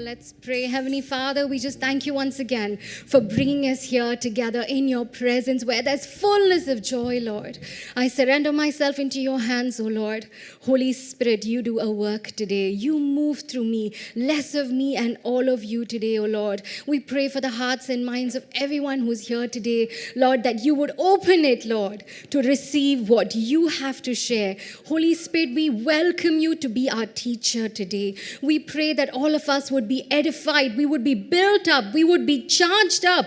Let's pray. Heavenly Father, we just thank you once again for bringing us here together in your presence where there's fullness of joy, Lord. I surrender myself into your hands, O Lord. Holy Spirit, you do a work today. You move through me, less of me and all of you today, O Lord. We pray for the hearts and minds of everyone who's here today, Lord, that you would open it, Lord, to receive what you have to share. Holy Spirit, we welcome you to be our teacher today. We pray that all of us would be edified, we would be built up, we would be charged up,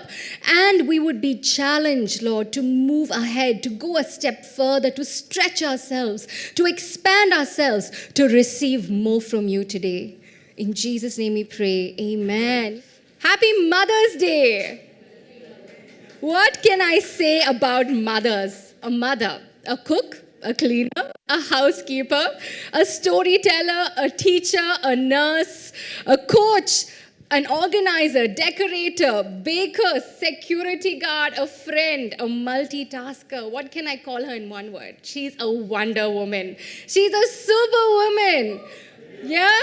and we would be challenged, Lord, to move ahead, to go a step further, to stretch ourselves, to expand ourselves, to receive more from you today. In Jesus' name we pray, amen. Happy Mother's Day. What can I say about mothers? A mother, a cook, a cleaner, a housekeeper, a storyteller, a teacher, a nurse, a coach, an organizer, decorator, baker, security guard, a friend, a multitasker. What can I call her in one word? She's a Wonder Woman. She's a superwoman. Yeah?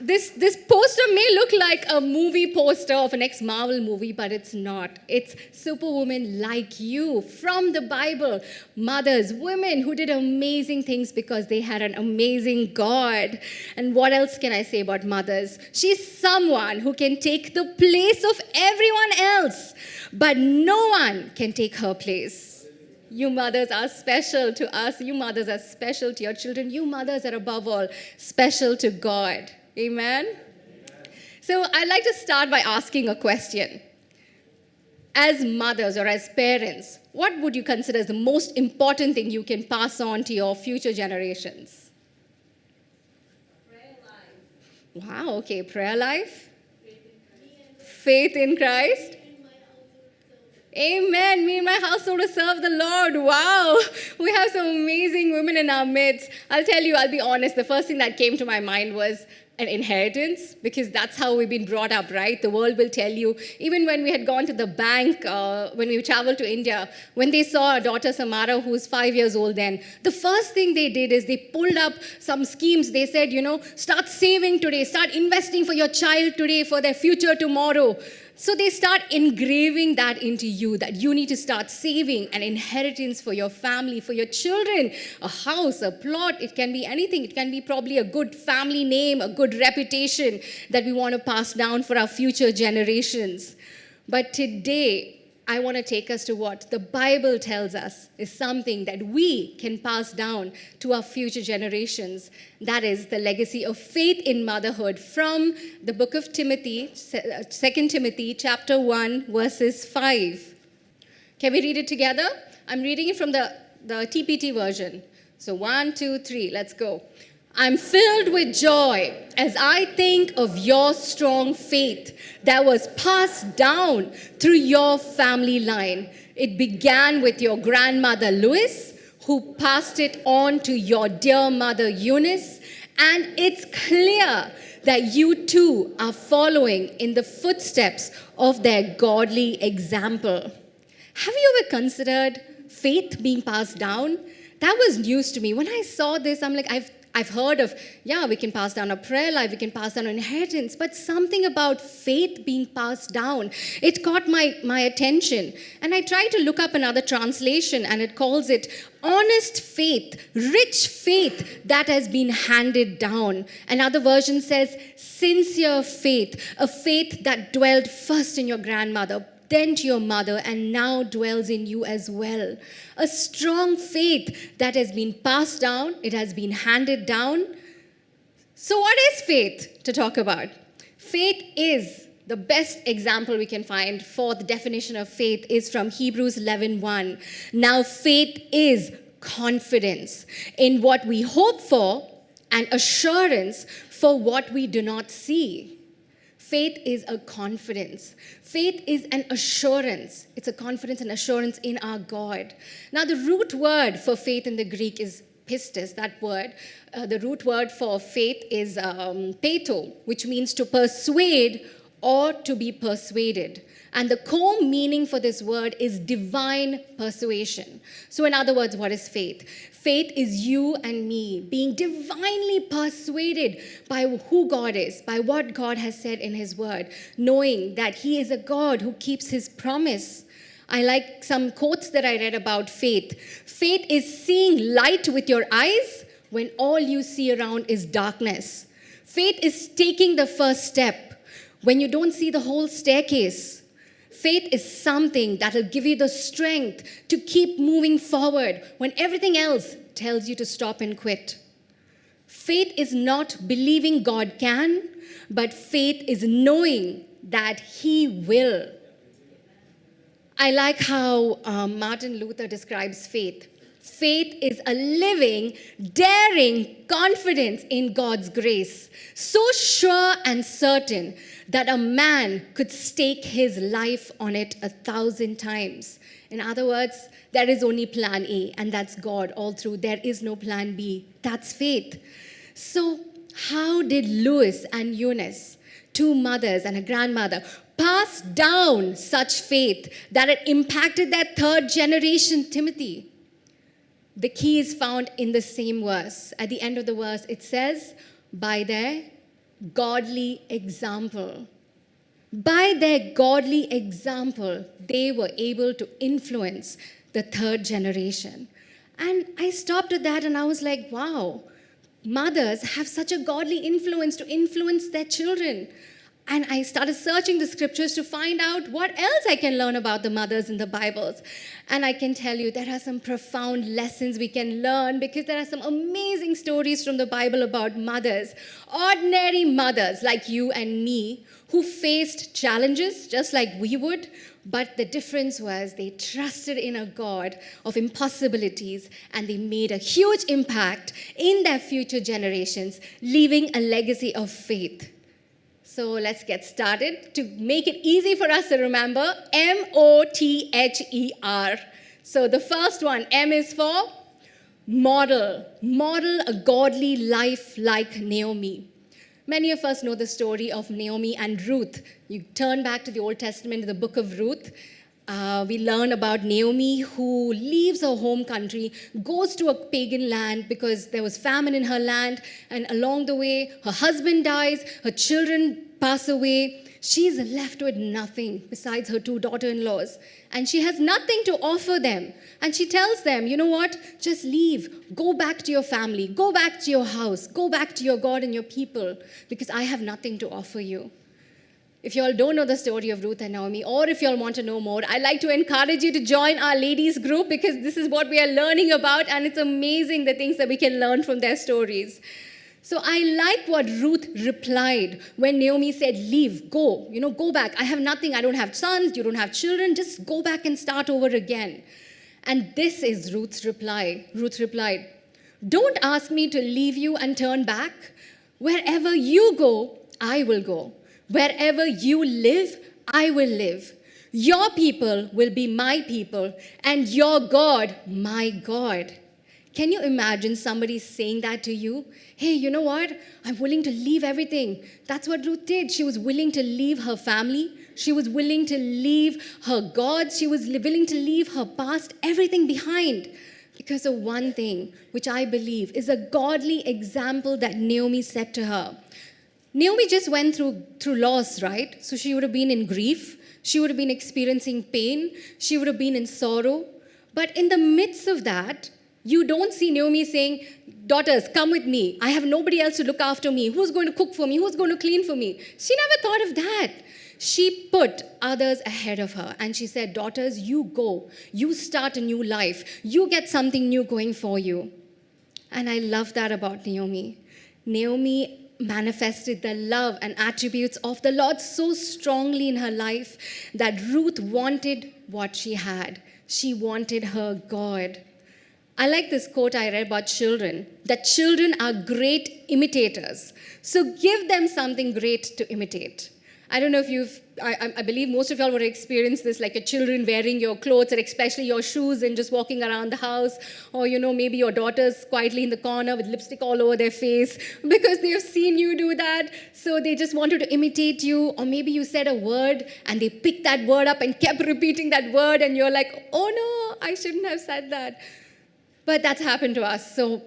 This poster may look like a movie poster of an ex-Marvel movie, but it's not. It's superwomen like you from the Bible. Mothers, women who did amazing things because they had an amazing God. And what else can I say about mothers? She's someone who can take the place of everyone else, but no one can take her place. You mothers are special to us. You mothers are special to your children. You mothers are above all special to God. Amen? So I'd like to start by asking a question. As mothers or as parents, what would you consider as the most important thing you can pass on to your future generations? Prayer life. Wow, okay, prayer life. Faith in Christ. Amen. Me and my household will serve the Lord. Wow. We have some amazing women in our midst. I'll tell you, I'll be honest, the first thing that came to my mind was an inheritance, because that's how we've been brought up, right? The world will tell you. Even when we had gone to the bank, when we traveled to India, when they saw our daughter Samara, who's 5 years old then, the first thing they did is they pulled up some schemes. They said, start saving today, start investing for your child today, for their future tomorrow. So they start engraving that into you, that you need to start saving an inheritance for your family, for your children, a house, a plot. It can be anything. It can be probably a good family name, a good reputation that we want to pass down for our future generations. But today, I want to take us to what the Bible tells us is something that we can pass down to our future generations. That is the legacy of faith in motherhood from the book of Timothy, 2 Timothy chapter 1, verses 5. Can we read it together? I'm reading it from the TPT version. So 1, 2, 3, let's go. I'm filled with joy as I think of your strong faith that was passed down through your family line. It began with your grandmother Lois, who passed it on to your dear mother Eunice, and it's clear that you too are following in the footsteps of their godly example. Have you ever considered faith being passed down? That was news to me. When I saw this, I'm like, I've heard of, we can pass down a prayer life, we can pass down an inheritance, but something about faith being passed down, it caught my attention. And I tried to look up another translation, and it calls it honest faith, rich faith that has been handed down. Another version says sincere faith, a faith that dwelled first in your grandmother, then to your mother, and now dwells in you as well. A strong faith that has been passed down, it has been handed down. So what is faith to talk about? Faith is, the best example we can find for the definition of faith is from Hebrews 11:1. Now faith is confidence in what we hope for and assurance for what we do not see. Faith is a confidence. Faith is an assurance. It's a confidence and assurance in our God. Now, the root word for faith in the Greek is pistis, that word. The root word for faith is peto, which means to persuade or to be persuaded. And the core meaning for this word is divine persuasion. So, in other words, what is faith? Faith is you and me being divinely persuaded by who God is, by what God has said in His word, knowing that He is a God who keeps His promise. I like some quotes that I read about faith. Faith is seeing light with your eyes when all you see around is darkness. Faith is taking the first step when you don't see the whole staircase. Faith is something that will give you the strength to keep moving forward when everything else tells you to stop and quit. Faith is not believing God can, but faith is knowing that He will. I like how Martin Luther describes faith. Faith is a living, daring confidence in God's grace, so sure and certain that a man could stake his life on it 1,000 times. In other words, there is only plan A, and that's God all through. There is no plan B. That's faith. So, how did Lois and Eunice, two mothers and a grandmother, pass down such faith that it impacted their third generation, Timothy? The key is found in the same verse. At the end of the verse, it says, by their godly example. By their godly example, they were able to influence the third generation. And I stopped at that and I was like, wow, mothers have such a godly influence to influence their children. And I started searching the scriptures to find out what else I can learn about the mothers in the Bibles. And I can tell you there are some profound lessons we can learn because there are some amazing stories from the Bible about mothers, ordinary mothers like you and me, who faced challenges just like we would, but the difference was they trusted in a God of impossibilities and they made a huge impact in their future generations, leaving a legacy of faith. So let's get started. To make it easy for us to remember, M-O-T-H-E-R. So the first one, M is for model. Model a godly life like Naomi. Many of us know the story of Naomi and Ruth. You turn back to the Old Testament, the book of Ruth. We learn about Naomi who leaves her home country, goes to a pagan land because there was famine in her land, and along the way, her husband dies, her children pass away. She's left with nothing besides her two daughter-in-laws, and she has nothing to offer them. And she tells them, you know what? Just leave. Go back to your family. Go back to your house. Go back to your God and your people, because I have nothing to offer you. If you all don't know the story of Ruth and Naomi, or if you all want to know more, I'd like to encourage you to join our ladies group because this is what we are learning about, and it's amazing the things that we can learn from their stories. So I like what Ruth replied when Naomi said, leave, go, go back. I have nothing. I don't have sons. You don't have children. Just go back and start over again. And this is Ruth's reply. Ruth replied, don't ask me to leave you and turn back. Wherever you go, I will go. Wherever you live, I will live. Your people will be my people, and your God, my God. Can you imagine somebody saying that to you? Hey, you know what? I'm willing to leave everything. That's what Ruth did. She was willing to leave her family. She was willing to leave her gods. She was willing to leave her past, everything behind. Because of one thing, which I believe is a godly example that Naomi said to her. Naomi just went through loss, right? So she would have been in grief. She would have been experiencing pain. She would have been in sorrow. But in the midst of that, you don't see Naomi saying, daughters, come with me. I have nobody else to look after me. Who's going to cook for me? Who's going to clean for me? She never thought of that. She put others ahead of her. And she said, daughters, you go. You start a new life. You get something new going for you. And I love that about Naomi. Naomi manifested the love and attributes of the Lord so strongly in her life that Ruth wanted what she had. She wanted her God. I like this quote I read about children, that children are great imitators. So give them something great to imitate. I don't know if I believe most of y'all would have experienced this, like your children wearing your clothes, and especially your shoes, and just walking around the house. Or, maybe your daughter's quietly in the corner with lipstick all over their face because they've seen you do that. So they just wanted to imitate you. Or maybe you said a word and they picked that word up and kept repeating that word, and you're like, oh no, I shouldn't have said that. But that's happened to us. So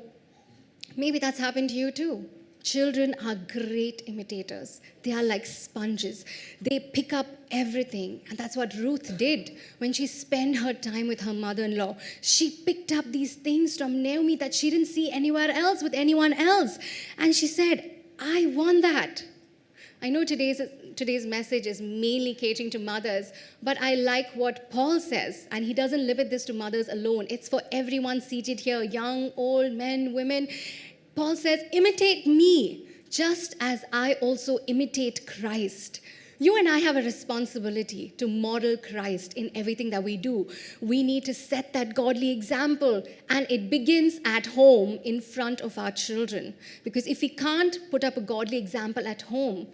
maybe that's happened to you too. Children are great imitators. They are like sponges. They pick up everything. And that's what Ruth did when she spent her time with her mother-in-law. She picked up these things from Naomi that she didn't see anywhere else with anyone else. And she said, I want that. I know today's message is mainly catering to mothers, but I like what Paul says, and he doesn't limit this to mothers alone. It's for everyone seated here, young, old, men, women. Paul says, imitate me, just as I also imitate Christ. You and I have a responsibility to model Christ in everything that we do. We need to set that godly example, and it begins at home in front of our children. Because if we can't put up a godly example at home,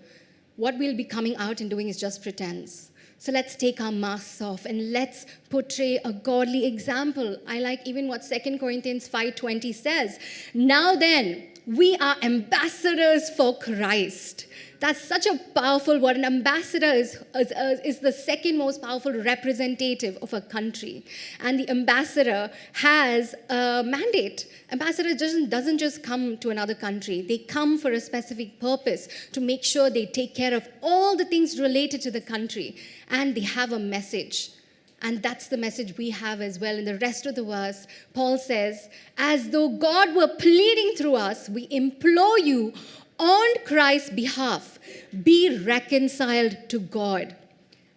what we'll be coming out and doing is just pretense. So let's take our masks off and let's portray a godly example. I like even what 2 Corinthians 5:20 says. Now then, we are ambassadors for Christ. That's such a powerful word. An ambassador is the second most powerful representative of a country. And the ambassador has a mandate. Ambassador doesn't just come to another country. They come for a specific purpose to make sure they take care of all the things related to the country. And they have a message. And that's the message we have as well. In the rest of the verse, Paul says, as though God were pleading through us, we implore you on Christ's behalf, be reconciled to God.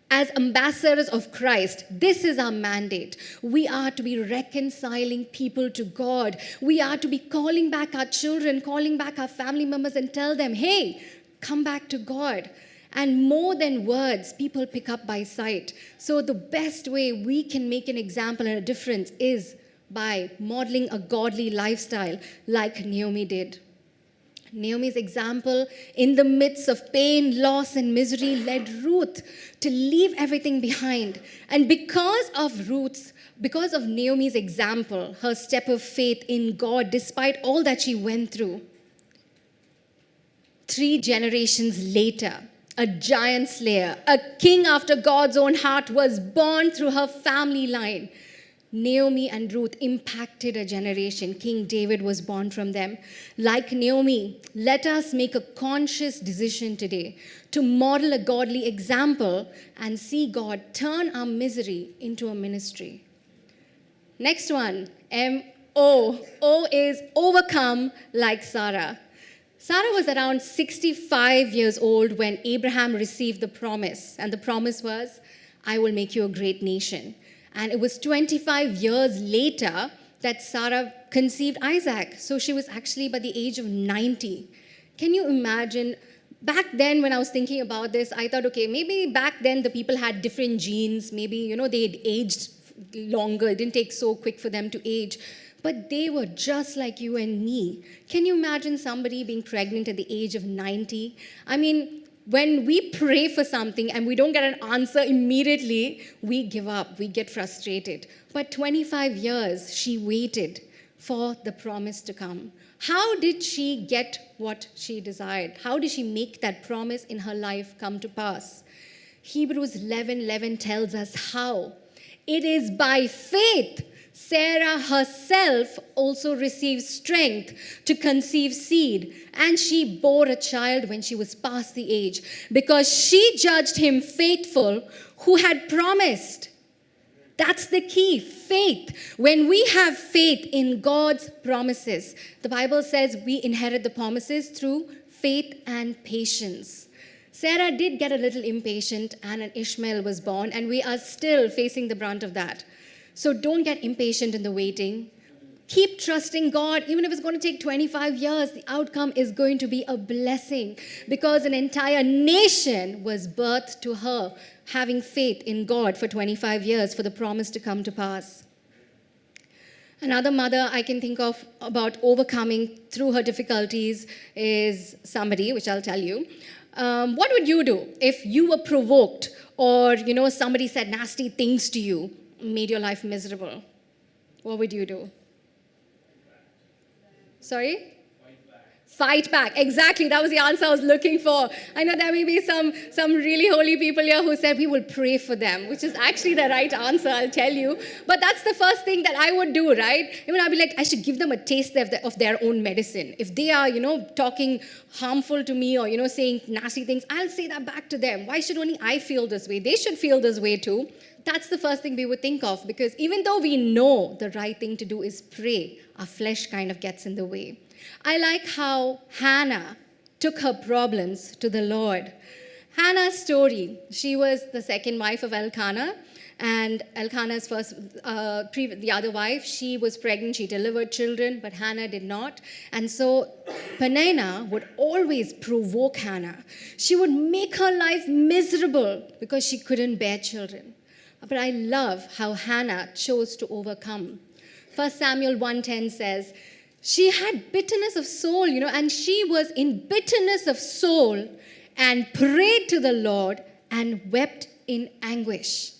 As ambassadors of Christ, this is our mandate. We are to be reconciling people to God. We are to be calling back our children, calling back our family members and tell them, hey, come back to God. And more than words, people pick up by sight. So the best way we can make an example and a difference is by modeling a godly lifestyle like Naomi did. Naomi's example in the midst of pain, loss, and misery led Ruth to leave everything behind. And because of Naomi's example, her step of faith in God, despite all that she went through, 3 generations later, a giant slayer, a king after God's own heart was born through her family line. Naomi and Ruth impacted a generation. King David was born from them. Like Naomi, let us make a conscious decision today to model a godly example and see God turn our misery into a ministry. Next one, M-O. O is overcome like Sarah. Sarah was around 65 years old when Abraham received the promise. And the promise was, I will make you a great nation. And it was 25 years later that Sarah conceived Isaac. So she was actually by the age of 90. Can you imagine? Back then, when I was thinking about this, I thought, okay, maybe back then the people had different genes. Maybe, they had aged longer. It didn't take so quick for them to age. But they were just like you and me. Can you imagine somebody being pregnant at the age of 90? I mean, when we pray for something and we don't get an answer immediately, we give up, we get frustrated. But 25 years, she waited for the promise to come. How did she get what she desired? How did she make that promise in her life come to pass? Hebrews 11:11 tells us how. It is by faith Sarah herself also received strength to conceive seed, and she bore a child when she was past the age, because she judged him faithful who had promised. That's the key, faith. When we have faith in God's promises, the Bible says we inherit the promises through faith and patience. Sarah did get a little impatient, and an Ishmael was born, and we are still facing the brunt of that. So don't get impatient in the waiting. Keep trusting God. Even if it's going to take 25 years, the outcome is going to be a blessing, because an entire nation was birthed to her, having faith in God for 25 years for the promise to come to pass. Another mother I can think of about overcoming through her difficulties is somebody, which I'll tell you. What would you do if you were provoked or, somebody said nasty things to you, made your life miserable? What would you do? Sorry? Fight back. Exactly. That was the answer I was looking for. I know there may be some really holy people here who said we will pray for them, which is actually the right answer, I'll tell you. But that's the first thing that I would do, right? I'd be like, I should give them a taste of their own medicine. If they are, talking harmful to me or, saying nasty things, I'll say that back to them. Why should only I feel this way? They should feel this way too. That's the first thing we would think of, because even though we know the right thing to do is pray, our flesh kind of gets in the way. I like how Hannah took her problems to the Lord. Hannah's story, she was the second wife of Elkanah, and Elkanah's the other wife, she was pregnant, she delivered children, but Hannah did not. And so Peninnah would always provoke Hannah. She would make her life miserable because she couldn't bear children. But I love how Hannah chose to overcome. 1 Samuel 1:10 says, she had bitterness of soul, and she was in bitterness of soul and prayed to the Lord and wept in anguish.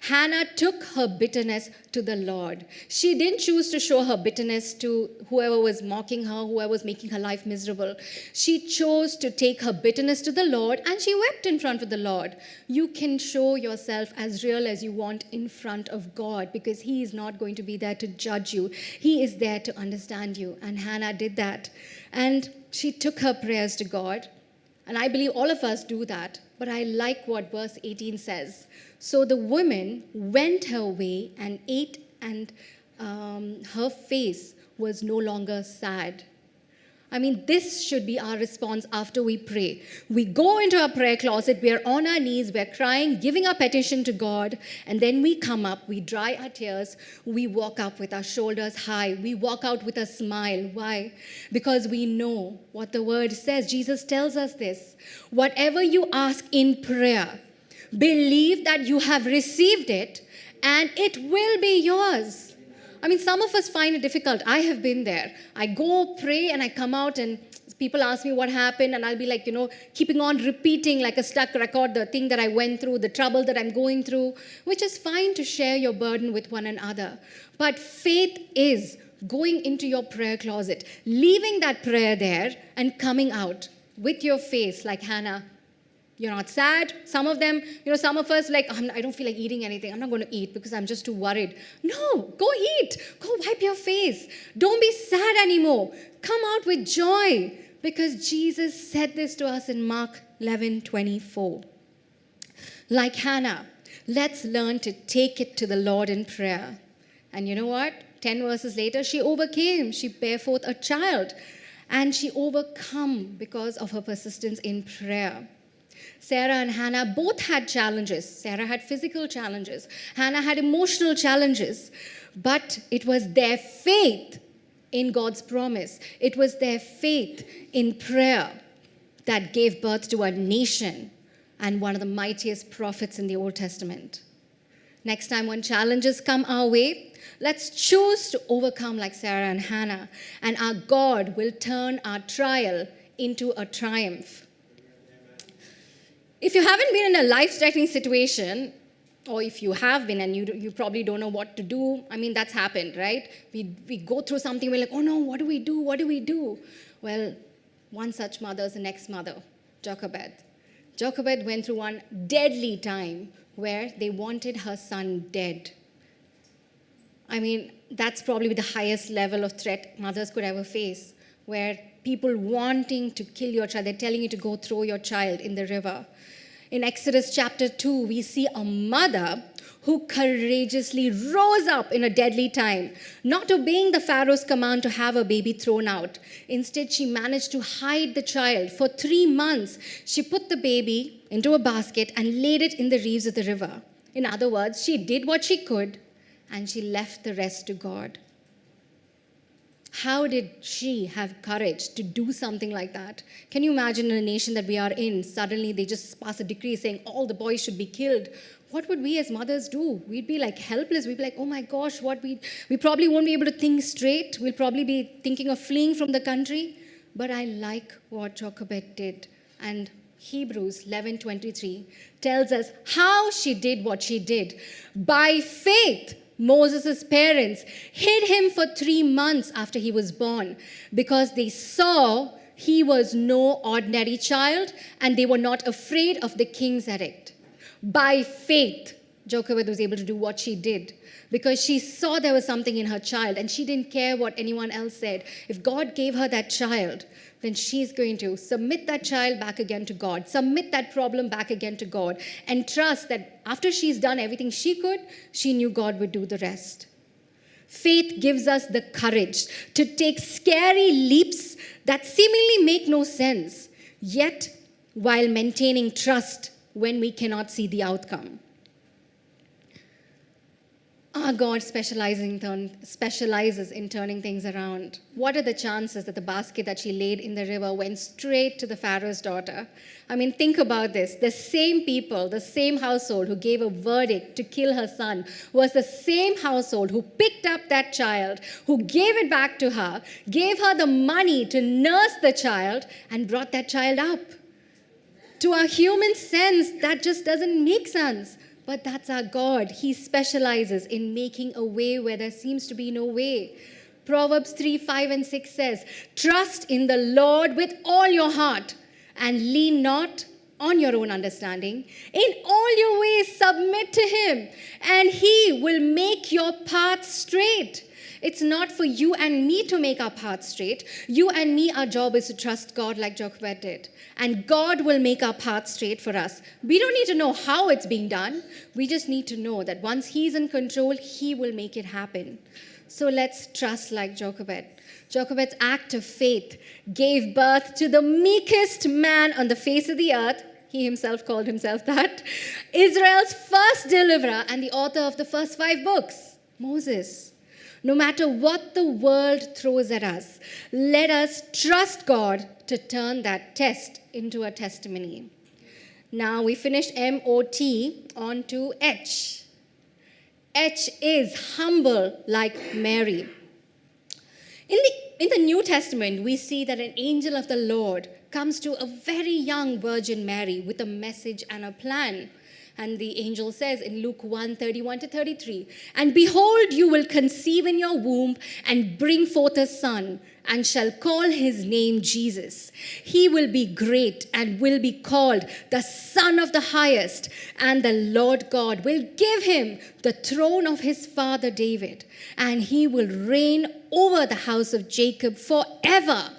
Hannah took her bitterness to the Lord. She didn't choose to show her bitterness to whoever was mocking her, whoever was making her life miserable. She chose to take her bitterness to the Lord, and she wept in front of the Lord. You can show yourself as real as you want in front of God, because He is not going to be there to judge you. He is there to understand you. And Hannah did that. And she took her prayers to God. And I believe all of us do that. But I like what verse 18 says. So the woman went her way and ate, and her face was no longer sad. I mean, this should be our response after we pray. We go into our prayer closet, we're on our knees, we're crying, giving our petition to God, and then we come up, we dry our tears, we walk up with our shoulders high, we walk out with a smile. Why? Because we know what the word says. Jesus tells us this. Whatever you ask in prayer, believe that you have received it, and it will be yours. I mean, some of us find it difficult. I have been there. I go pray and I come out and people ask me what happened, and I'll be like, keeping on repeating like a stuck record, the thing that I went through, the trouble that I'm going through, which is fine to share your burden with one another. But faith is going into your prayer closet, leaving that prayer there and coming out with your face like Hannah. You're not sad. Some of them, some of us like, I don't feel like eating anything. I'm not going to eat because I'm just too worried. No, go eat. Go wipe your face. Don't be sad anymore. Come out with joy, because Jesus said this to us in Mark 11:24. Like Hannah, let's learn to take it to the Lord in prayer. And you know what? 10 verses later, she overcame. She bare forth a child. And she overcome because of her persistence in prayer. Sarah and Hannah both had challenges. Sarah had physical challenges. Hannah had emotional challenges. But it was their faith in God's promise. It was their faith in prayer that gave birth to a nation and one of the mightiest prophets in the Old Testament. Next time when challenges come our way, let's choose to overcome like Sarah and Hannah, and our God will turn our trial into a triumph. If you haven't been in a life-threatening situation, or if you have been and you probably don't know what to do, I mean, that's happened, right? We go through something, we're like, oh no, what do we do? What do we do? Well, one such mother is the next mother, Jochebed. Jochebed went through one deadly time where they wanted her son dead. I mean, that's probably the highest level of threat mothers could ever face, where people wanting to kill your child, they're telling you to go throw your child in the river. In Exodus chapter 2, we see a mother who courageously rose up in a deadly time, not obeying the Pharaoh's command to have her baby thrown out. Instead, she managed to hide the child. For 3 months, she put the baby into a basket and laid it in the reeds of the river. In other words, she did what she could, and she left the rest to God. How did she have courage to do something like that? Can you imagine in a nation that we are in, suddenly they just pass a decree saying all the boys should be killed? What would we as mothers do? We'd be like helpless. We'd be like, oh my gosh, we probably won't be able to think straight. We'll probably be thinking of fleeing from the country. But I like what Jochebed did. And Hebrews 11:23 tells us how she did what she did. By faith, Moses' parents hid him for 3 months after he was born because they saw he was no ordinary child and they were not afraid of the king's edict. By faith, Jochebed was able to do what she did because she saw there was something in her child and she didn't care what anyone else said. If God gave her that child, then she's going to submit that child back again to God, submit that problem back again to God, and trust that after she's done everything she could, she knew God would do the rest. Faith gives us the courage to take scary leaps that seemingly make no sense, yet while maintaining trust when we cannot see the outcome. Our God specializes in turning things around. What are the chances that the basket that she laid in the river went straight to the Pharaoh's daughter? I mean, think about this. The same people, the same household who gave a verdict to kill her son was the same household who picked up that child, who gave it back to her, gave her the money to nurse the child, and brought that child up. To our human sense, that just doesn't make sense. But that's our God. He specializes in making a way where there seems to be no way. Proverbs 3:5-6 says, "Trust in the Lord with all your heart and lean not on your own understanding. In all your ways submit to him, and he will make your path straight." It's not for you and me to make our path straight. You and me, our job is to trust God like Jochebed did. And God will make our path straight for us. We don't need to know how it's being done. We just need to know that once he's in control, he will make it happen. So let's trust like Jochebed. Jochebed's act of faith gave birth to the meekest man on the face of the earth. He himself called himself that. Israel's first deliverer and the author of the first 5 books, Moses. No matter what the world throws at us, let us trust God to turn that test into a testimony. Now we finished M-O-T, on to H. H is humble like Mary. In the New Testament, we see that an angel of the Lord comes to a very young Virgin Mary with a message and a plan. And the angel says in Luke 1:31-33, "And behold, you will conceive in your womb and bring forth a son, and shall call his name Jesus. He will be great and will be called the Son of the Highest, and the Lord God will give him the throne of his father David, and he will reign over the house of Jacob forever.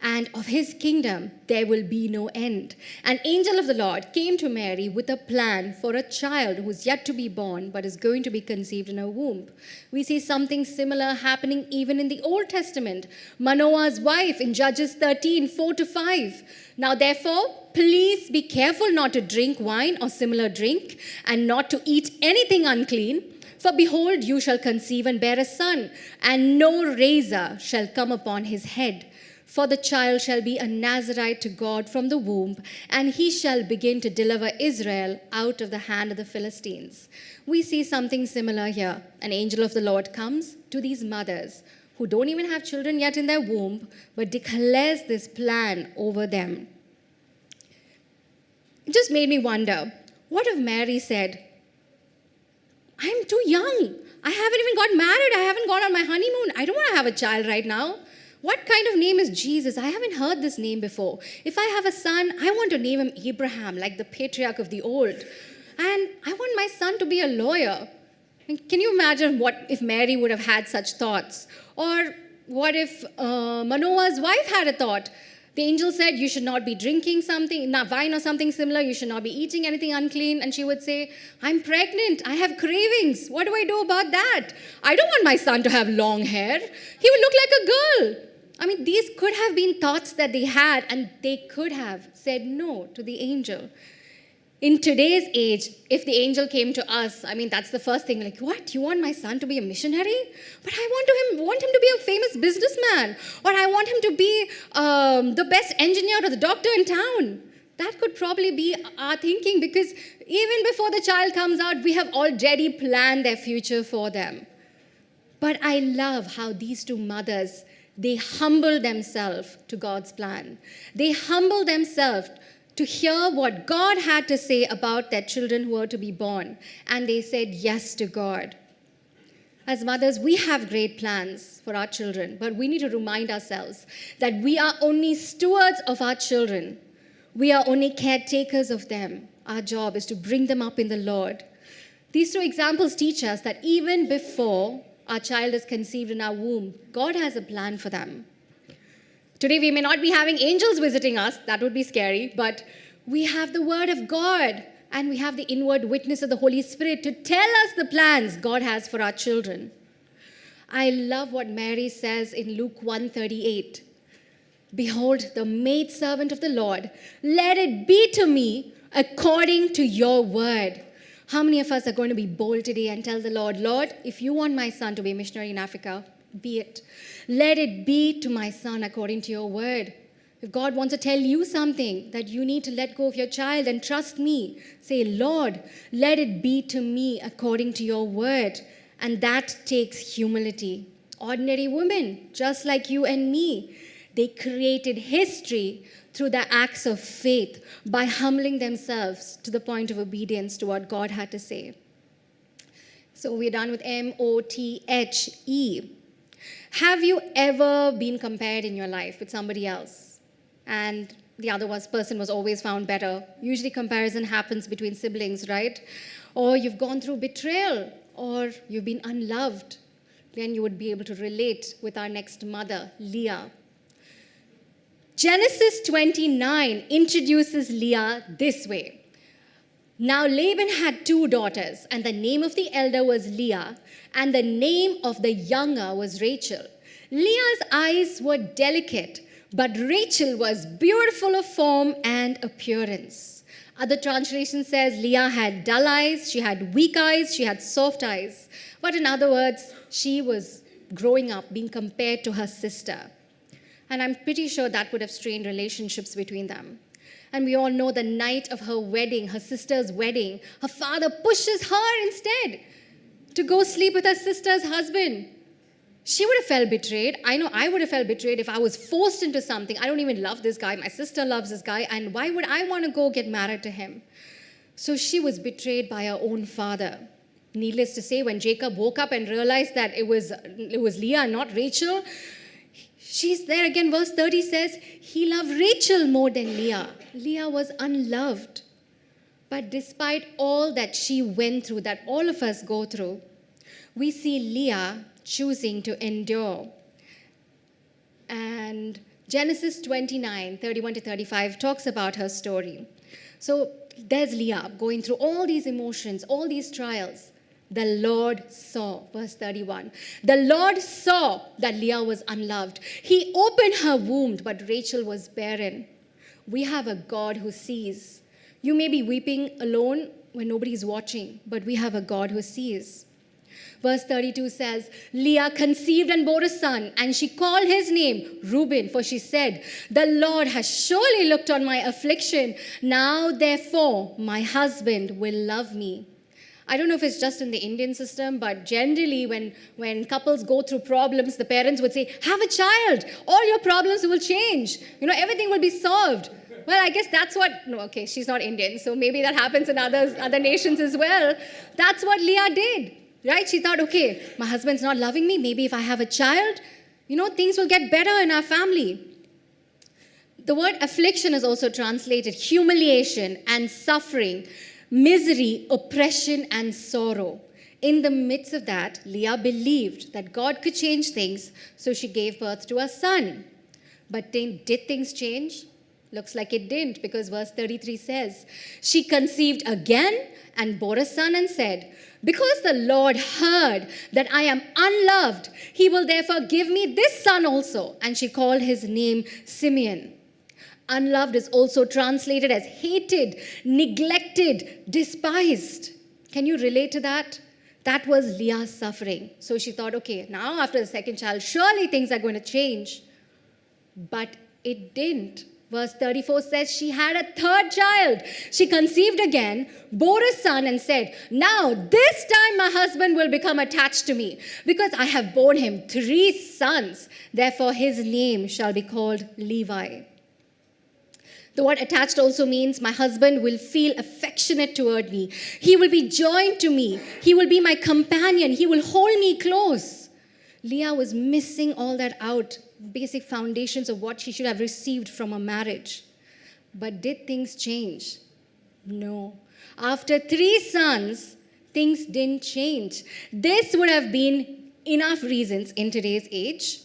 And of his kingdom there will be no end." An angel of the Lord came to Mary with a plan for a child who is yet to be born but is going to be conceived in her womb. We see something similar happening even in the Old Testament. Manoah's wife in Judges 13:4-5. "Now therefore, please be careful not to drink wine or similar drink, and not to eat anything unclean. For behold, you shall conceive and bear a son, and no razor shall come upon his head. For the child shall be a Nazarite to God from the womb, and he shall begin to deliver Israel out of the hand of the Philistines." We see something similar here. An angel of the Lord comes to these mothers who don't even have children yet in their womb, but declares this plan over them. It just made me wonder, what if Mary said, "I'm too young. I haven't even got married. I haven't gone on my honeymoon. I don't want to have a child right now. What kind of name is Jesus? I haven't heard this name before. If I have a son, I want to name him Abraham, like the patriarch of the old. And I want my son to be a lawyer." And can you imagine what if Mary would have had such thoughts? Or what if Manoah's wife had a thought? The angel said, "You should not be drinking something, wine or something similar. You should not be eating anything unclean." And she would say, "I'm pregnant. I have cravings. What do I do about that? I don't want my son to have long hair. He would look like a girl." I mean, these could have been thoughts that they had, and they could have said no to the angel. In today's age, if the angel came to us, I mean, that's the first thing, like, "What? You want my son to be a missionary? But I want him to be a famous businessman, or I want him to be the best engineer or the doctor in town." That could probably be our thinking, because even before the child comes out, we have already planned their future for them. But I love how these two mothers, they humble themselves to God's plan. They humble themselves to hear what God had to say about their children who were to be born. And they said yes to God. As mothers, we have great plans for our children, but we need to remind ourselves that we are only stewards of our children. We are only caretakers of them. Our job is to bring them up in the Lord. These two examples teach us that even before our child is conceived in our womb, God has a plan for them. Today, we may not be having angels visiting us. That would be scary. But we have the Word of God, and we have the inward witness of the Holy Spirit to tell us the plans God has for our children. I love what Mary says in Luke 1:38. Behold, the maidservant of the Lord, let it be to me according to your word. How many of us are going to be bold today and tell the Lord, Lord, if you want my son to be a missionary in Africa, be it. Let it be to my son according to your word. If God wants to tell you something that you need to let go of your child and trust me, say, Lord, let it be to me according to your word. And that takes humility. Ordinary women, just like you and me, they created history through their acts of faith by humbling themselves to the point of obedience to what God had to say. So we're done with M-O-T-H-E. Have you ever been compared in your life with somebody else? And the other person was always found better. Usually comparison happens between siblings, right? Or you've gone through betrayal, or you've been unloved. Then you would be able to relate with our next mother, Leah. Genesis 29 introduces Leah this way. Now Laban had 2 daughters, and the name of the elder was Leah, and the name of the younger was Rachel. Leah's eyes were delicate, but Rachel was beautiful of form and appearance. Other translation says Leah had dull eyes, she had weak eyes, she had soft eyes. But in other words, she was growing up being compared to her sister. And I'm pretty sure that would have strained relationships between them. And we all know the night of her wedding, her sister's wedding, her father pushes her instead to go sleep with her sister's husband. She would have felt betrayed. I know I would have felt betrayed if I was forced into something. I don't even love this guy. My sister loves this guy. And why would I want to go get married to him? So she was betrayed by her own father. Needless to say, when Jacob woke up and realized that it was Leah, not Rachel, she's there again. Verse 30 says, he loved Rachel more than Leah. Leah was unloved. But despite all that she went through, that all of us go through, we see Leah choosing to endure. And Genesis 29, 31 to 35 talks about her story. So there's Leah going through all these emotions, all these trials. The Lord saw, verse 31. The Lord saw that Leah was unloved. He opened her womb, but Rachel was barren. We have a God who sees. You may be weeping alone when nobody's watching, but we have a God who sees. Verse 32 says, Leah conceived and bore a son, and she called his name Reuben, for she said, the Lord has surely looked on my affliction. Now, therefore, my husband will love me. I don't know if it's just in the Indian system, but generally when couples go through problems, the parents would say, have a child. All your problems will change. Everything will be solved. Well, I guess that's what, no, okay, she's not Indian, so maybe that happens in other nations as well. That's what Leah did, right? She thought, okay, my husband's not loving me. Maybe if I have a child, things will get better in our family. The word affliction is also translated humiliation and suffering, misery, oppression, and sorrow. In the midst of that, Leah believed that God could change things, so she gave birth to a son. But did things change? Looks like it didn't, because verse 33 says, she conceived again and bore a son and said, because the Lord heard that I am unloved, he will therefore give me this son also. And she called his name Simeon. Unloved is also translated as hated, neglected, despised. Can you relate to that? That was Leah's suffering. So she thought, okay, now after the second child, surely things are going to change. But it didn't. Verse 34 says she had a third child. She conceived again, bore a son, and said, now this time my husband will become attached to me, because I have borne him 3 sons. Therefore his name shall be called Levi. The word attached also means my husband will feel affectionate toward me. He will be joined to me. He will be my companion. He will hold me close. Leah was missing all that out, basic foundations of what she should have received from a marriage. But did things change? No. After 3 sons, things didn't change. This would have been enough reasons in today's age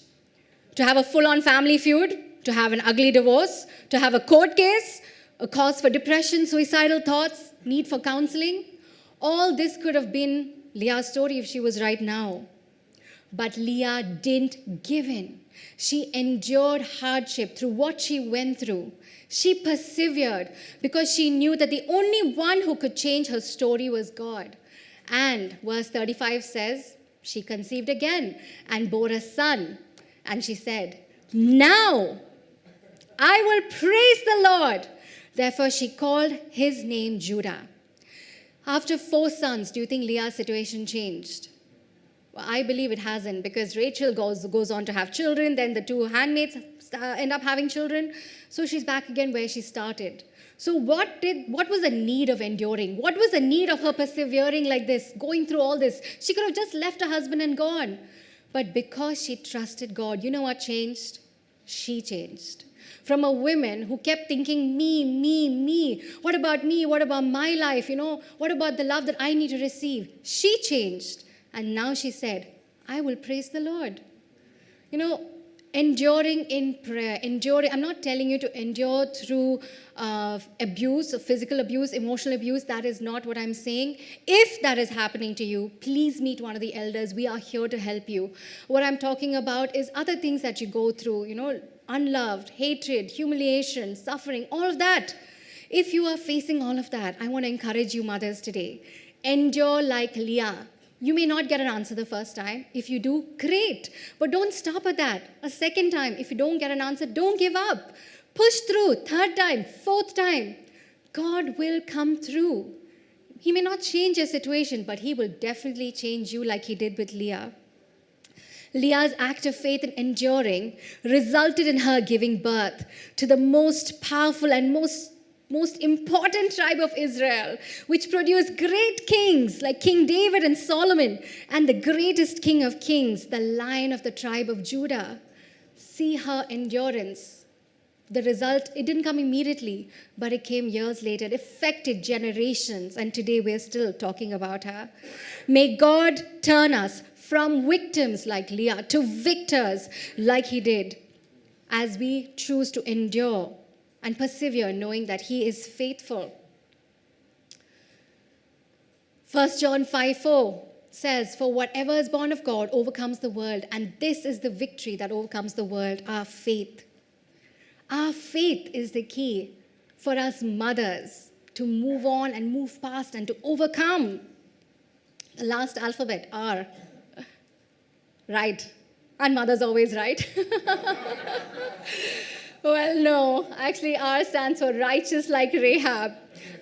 to have a full-on family feud, to have an ugly divorce, to have a court case, a cause for depression, suicidal thoughts, need for counseling. All this could have been Leah's story if she was right now. But Leah didn't give in. She endured hardship through what she went through. She persevered because she knew that the only one who could change her story was God. And verse 35 says, she conceived again and bore a son. And she said, now I will praise the Lord. Therefore, she called his name Judah. After 4 sons, do you think Leah's situation changed? Well, I believe it hasn't, because Rachel goes on to have children. Then the 2 handmaids end up having children. So she's back again where she started. So what was the need of enduring? What was the need of her persevering like this, going through all this? She could have just left her husband and gone. But because she trusted God, you know what changed? She changed. From a woman who kept thinking, me. What about me? What about my life? What about the love that I need to receive? She changed. And now she said, I will praise the Lord. Enduring in prayer, I'm not telling you to endure through abuse, physical abuse, emotional abuse. That is not what I'm saying. If that is happening to you, please meet one of the elders. We are here to help you. What I'm talking about is other things that you go through, unloved, hatred, humiliation, suffering, all of that. If you are facing all of that, I want to encourage you mothers today. Endure like Leah. You may not get an answer the first time. If you do, great. But don't stop at that. A second time, if you don't get an answer, don't give up. Push through. 3rd time, 4th time. God will come through. He may not change your situation, but he will definitely change you like he did with Leah. Leah's act of faith and enduring resulted in her giving birth to the most powerful and most important tribe of Israel, which produced great kings like King David and Solomon, and the greatest King of Kings, the Lion of the tribe of Judah. See her endurance. The result, it didn't come immediately, but it came years later. It affected generations, and today we're still talking about her. May God turn us from victims like Leah to victors like he did, as we choose to endure and persevere, knowing that he is faithful. 1 John 5:4 says, for whatever is born of God overcomes the world, and this is the victory that overcomes the world, our faith. Our faith is the key for us mothers to move on and move past and to overcome. The last alphabet, R. Right. And mother's always right. Well, no. Actually, R stands for righteous like Rahab.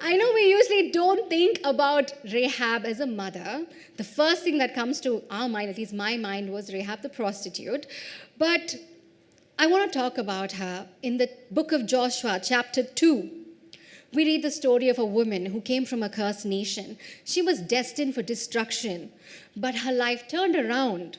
I know we usually don't think about Rahab as a mother. The first thing that comes to our mind, at least my mind, was Rahab the prostitute. But I want to talk about her in the book of Joshua, chapter 2. We read the story of a woman who came from a cursed nation. She was destined for destruction, but her life turned around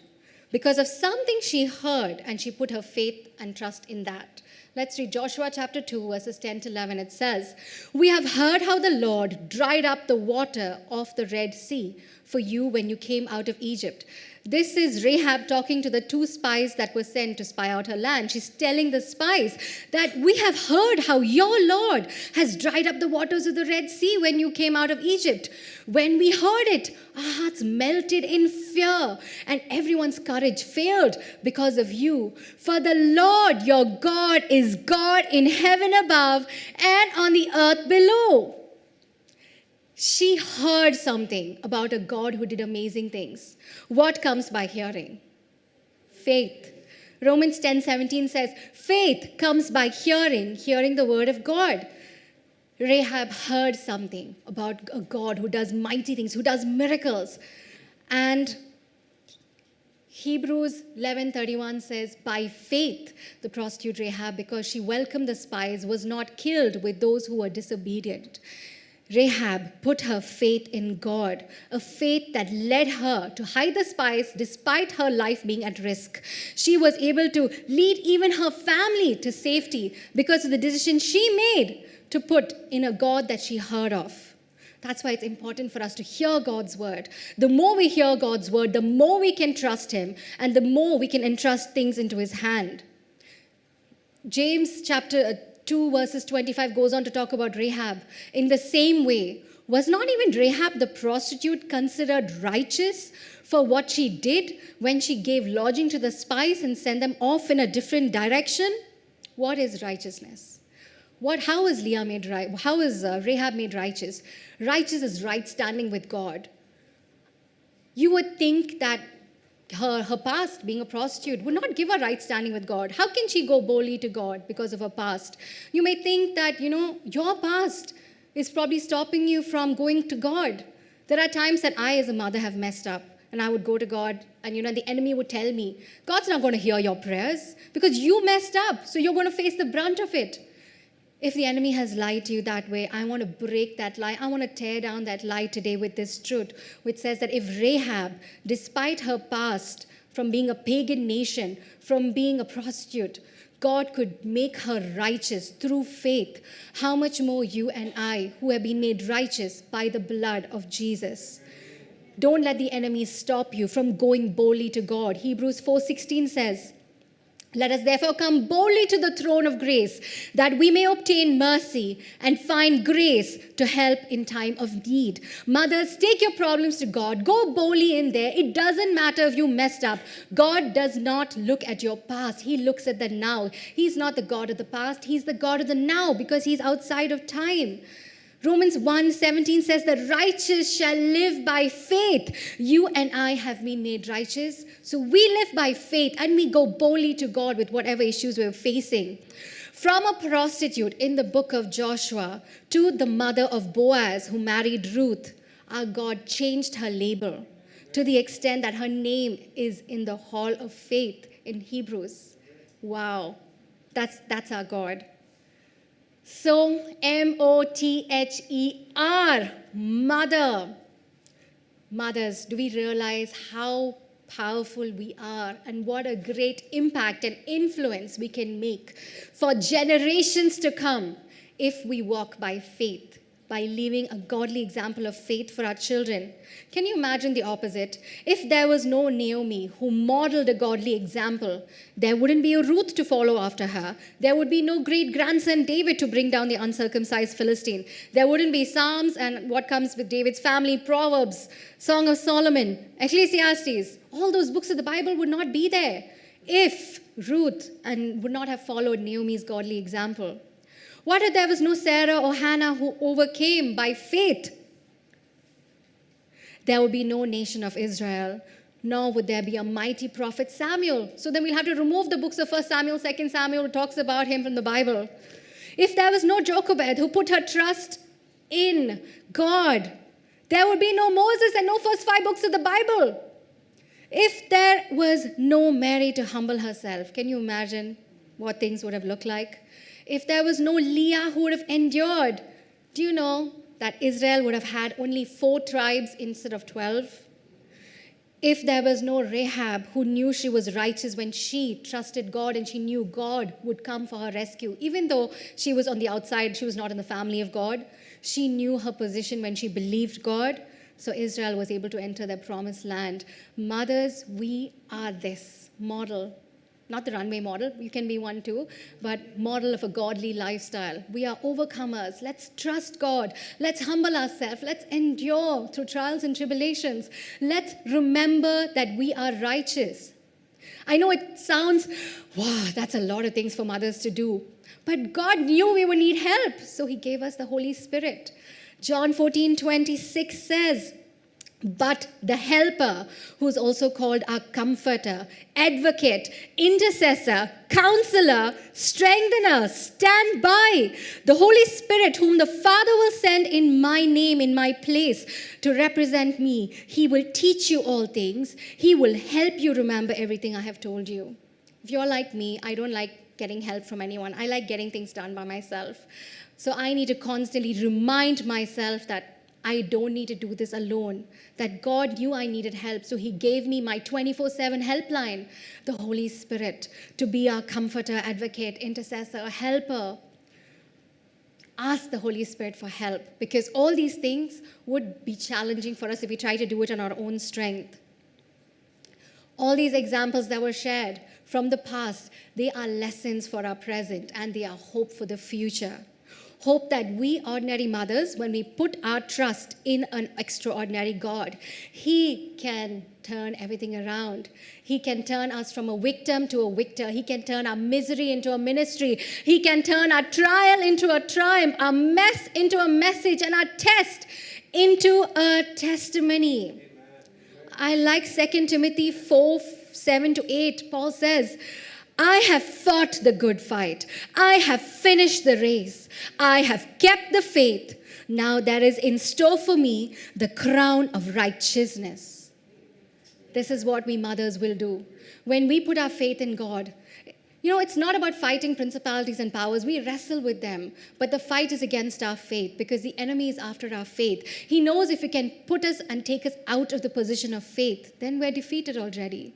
because of something she heard, and she put her faith and trust in that. Let's read Joshua chapter 2, verses 10 to 11. It says, we have heard how the Lord dried up the water of the Red Sea for you when you came out of Egypt. This is Rahab talking to the 2 spies that were sent to spy out her land. She's telling the spies that we have heard how your Lord has dried up the waters of the Red Sea when you came out of Egypt. When we heard it, our hearts melted in fear, and everyone's courage failed because of you. For the Lord your God is God in heaven above and on the earth below. She heard something about a God who did amazing things. What comes by hearing? Faith. Romans 10:17 says, faith comes by hearing the word of God. Rahab heard something about a God who does mighty things, who does miracles. And Hebrews 11:31 says, by faith, the prostitute Rahab, because she welcomed the spies, was not killed with those who were disobedient. Rahab put her faith in God, a faith that led her to hide the spies despite her life being at risk. She was able to lead even her family to safety because of the decision she made to put in a God that she heard of. That's why it's important for us to hear God's word. The more we hear God's word, the more we can trust him, and the more we can entrust things into his hand. James chapter 2 verses 25 goes on to talk about Rahab. In the same way, was not even Rahab the prostitute considered righteous for what she did when she gave lodging to the spies and sent them off in a different direction? What is righteousness? How is Rahab made righteous? Righteous is right standing with God. You would think that her past, being a prostitute, would not give her right standing with God. How can she go boldly to God because of her past? You may think that, your past is probably stopping you from going to God. There are times that I, as a mother, have messed up. And I would go to God, and the enemy would tell me, God's not going to hear your prayers because you messed up, so you're going to face the brunt of it. If the enemy has lied to you that way, I want to break that lie. I want to tear down that lie today with this truth, which says that if Rahab, despite her past, from being a pagan nation, from being a prostitute, God could make her righteous through faith, how much more you and I, who have been made righteous by the blood of Jesus. Don't let the enemy stop you from going boldly to God. Hebrews 4:16 says, let us therefore come boldly to the throne of grace, that we may obtain mercy and find grace to help in time of need. Mothers, take your problems to God. Go boldly in there. It doesn't matter if you messed up. God does not look at your past. He looks at the now. He's not the God of the past. He's the God of the now because he's outside of time. Romans 1:17 says, the righteous shall live by faith. You and I have been made righteous. So we live by faith and we go boldly to God with whatever issues we're facing. From a prostitute in the book of Joshua to the mother of Boaz who married Ruth, our God changed her label to the extent that her name is in the hall of faith in Hebrews. Wow, that's our God. So, M-O-T-H-E-R, mother. Mothers, do we realize how powerful we are and what a great impact and influence we can make for generations to come if we walk by faith, by leaving a godly example of faith for our children? Can you imagine the opposite? If there was no Naomi who modeled a godly example, there wouldn't be a Ruth to follow after her. There would be no great-grandson David to bring down the uncircumcised Philistine. There wouldn't be Psalms and what comes with David's family, Proverbs, Song of Solomon, Ecclesiastes. All those books of the Bible would not be there if Ruth would not have followed Naomi's godly example. What if there was no Sarah or Hannah who overcame by faith? There would be no nation of Israel, nor would there be a mighty prophet Samuel. So then we'll have to remove the books of 1 Samuel, 2 Samuel, who talks about him from the Bible. If there was no Jochebed who put her trust in God, there would be no Moses and no first 5 books of the Bible. If there was no Mary to humble herself, can you imagine what things would have looked like? If there was no Leah who would have endured, do you know that Israel would have had only 4 tribes instead of 12? If there was no Rahab who knew she was righteous when she trusted God and she knew God would come for her rescue, even though she was on the outside, she was not in the family of God, she knew her position when she believed God, so Israel was able to enter their promised land. Mothers, we are this model. Not the runway model, you can be one too, but model of a godly lifestyle. We are overcomers. Let's trust God. Let's humble ourselves. Let's endure through trials and tribulations. Let's remember that we are righteous. I know it sounds, wow, that's a lot of things for mothers to do. But God knew we would need help, so he gave us the Holy Spirit. John 14:26 says, But the helper, who's also called our comforter, advocate, intercessor, counselor, strengthener, stand by, the Holy Spirit, whom the Father will send in my name, in my place, to represent me. He will teach you all things. He will help you remember everything I have told you. If you're like me, I don't like getting help from anyone. I like getting things done by myself. So I need to constantly remind myself that I don't need to do this alone, that God knew I needed help, so He gave me my 24/7 helpline, the Holy Spirit, to be our comforter, advocate, intercessor, helper. Ask the Holy Spirit for help, because all these things would be challenging for us if we try to do it on our own strength. All these examples that were shared from the past, they are lessons for our present, and they are hope for the future. Hope that we ordinary mothers, when we put our trust in an extraordinary God, He can turn everything around. He can turn us from a victim to a victor. He can turn our misery into a ministry. He can turn our trial into a triumph, our mess into a message, and our test into a testimony. I like 2 Timothy 4:7-8. Paul says, I have fought the good fight. I have finished the race. I have kept the faith. Now there is in store for me the crown of righteousness. This is what we mothers will do. When we put our faith in God, it's not about fighting principalities and powers. We wrestle with them. But the fight is against our faith, because the enemy is after our faith. He knows if he can put us and take us out of the position of faith, then we're defeated already.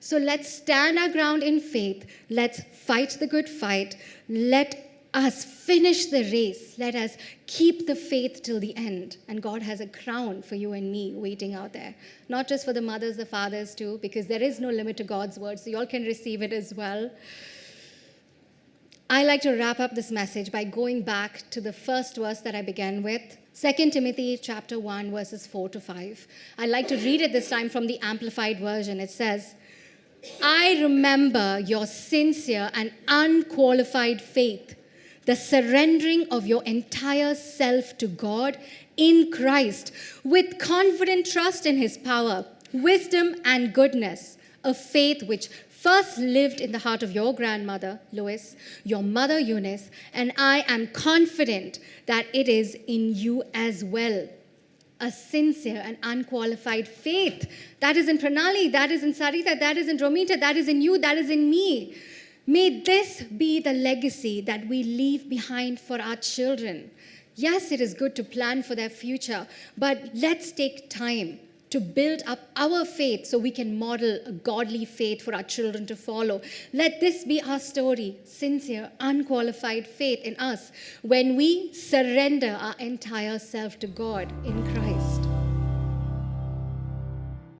So let's stand our ground in faith. Let's fight the good fight. Let us finish the race. Let us keep the faith till the end. And God has a crown for you and me waiting out there. Not just for the mothers, the fathers too, because there is no limit to God's word. So you all can receive it as well. I like to wrap up this message by going back to the first verse that I began with. 2 Timothy chapter 1, verses 4-5. I like to read it this time from the Amplified Version. It says, I remember your sincere and unqualified faith, the surrendering of your entire self to God in Christ, with confident trust in His power, wisdom, and goodness, a faith which first lived in the heart of your grandmother, Lois, your mother, Eunice, and I am confident that it is in you as well. A sincere and unqualified faith. That is in Pranali, that is in Sarita, that is in Romita, that is in you, that is in me. May this be the legacy that we leave behind for our children. Yes, it is good to plan for their future, but let's take time to build up our faith so we can model a godly faith for our children to follow. Let this be our story, sincere, unqualified faith in us when we surrender our entire self to God in Christ.